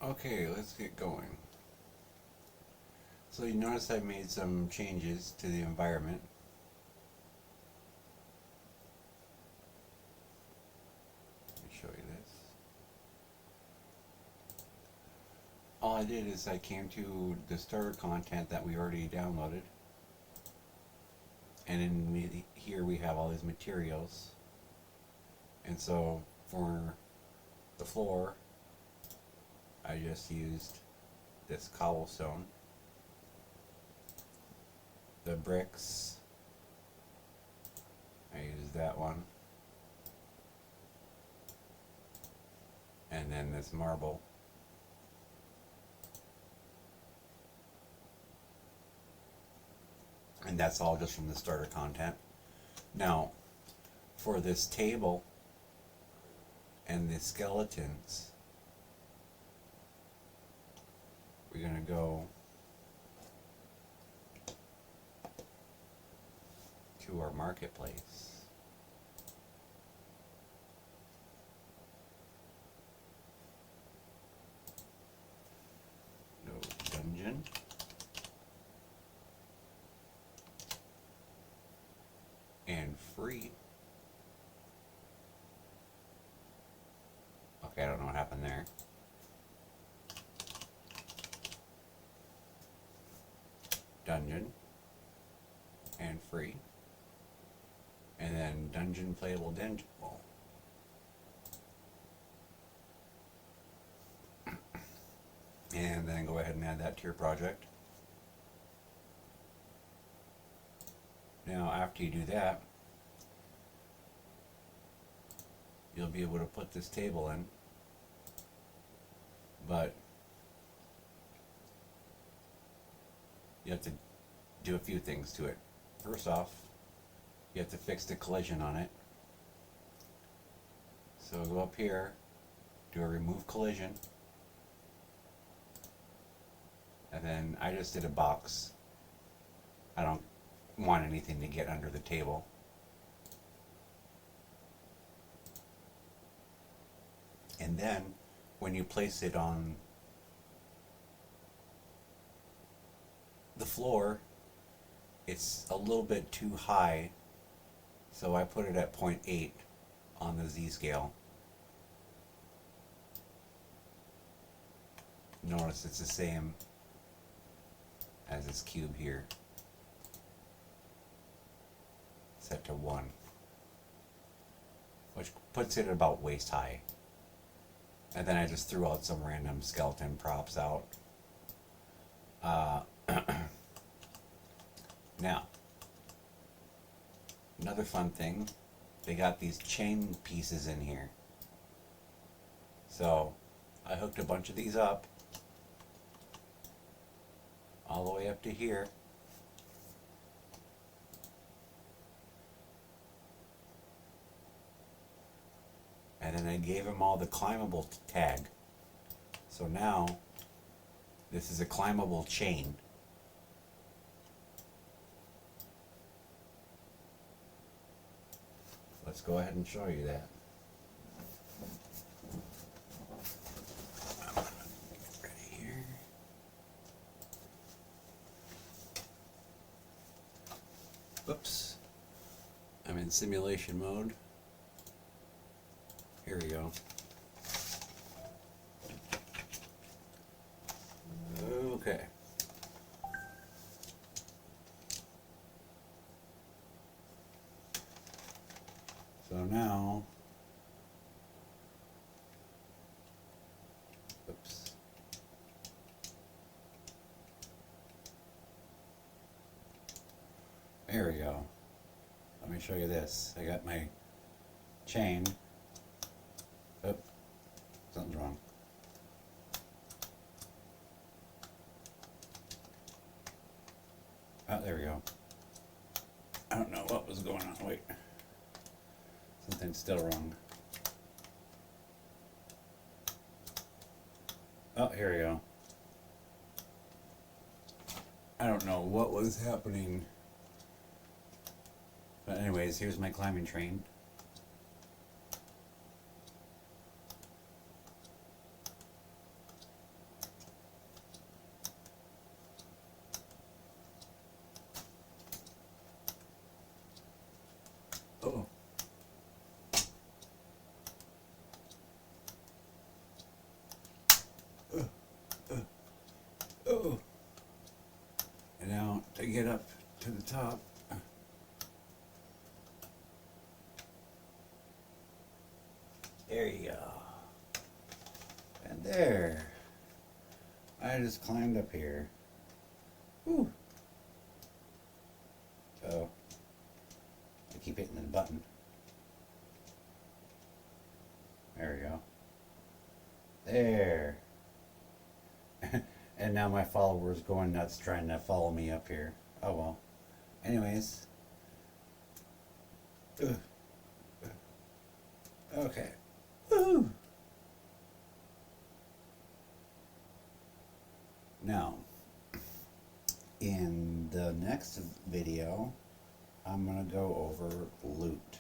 Okay, let's get going. So you notice I've made some changes to the environment. Let me show you this. All I did is I came to the starter content that we already downloaded. And here we have all these materials. And so for the floor, I just used this cobblestone. The bricks, I used that one. And then this marble. And that's all just from the starter content. Now, for this table and the skeletons, we're going to go to our marketplace. Go dungeon. And free. Okay, I don't know what happened there. Dungeon and free. And then dungeon playable dungeon. And then go ahead and add that to your project. Now after you do that, you'll be able to put this table in, but you have to do a few things to it. First off, you have to fix the collision on it. So go up here, do a remove collision, and then I just did a box. I don't want anything to get under the table. And then when you place it on the floor, it's a little bit too high, so I put it at 0.8 on the Z scale. Notice it's the same as this cube here, set to 1, which puts it about waist high. And then I just threw out some random skeleton props out. Now, another fun thing, they got these chain pieces in here. So I hooked a bunch of these up all the way up to here. And then I gave them all the climbable tag. So now this is a climbable chain. Let's go ahead and show you that. Right here. Whoops. I'm in simulation mode. Here we go. Okay. So now, oops. There we go. Let me show you this. I got my chain. Oh, something's wrong. Oh, there we go. I don't know what was going on. Wait. Something's still wrong. Oh, here we go. I don't know what was happening. But anyways, here's my climbing train. top. There you go. And there. I just climbed up here. Whew. Oh. I keep hitting the button. There we go. There. And now my follower's going nuts trying to follow me up here. Oh well. Anyways. Okay. Woo! Now, in the next video, I'm going to go over loot.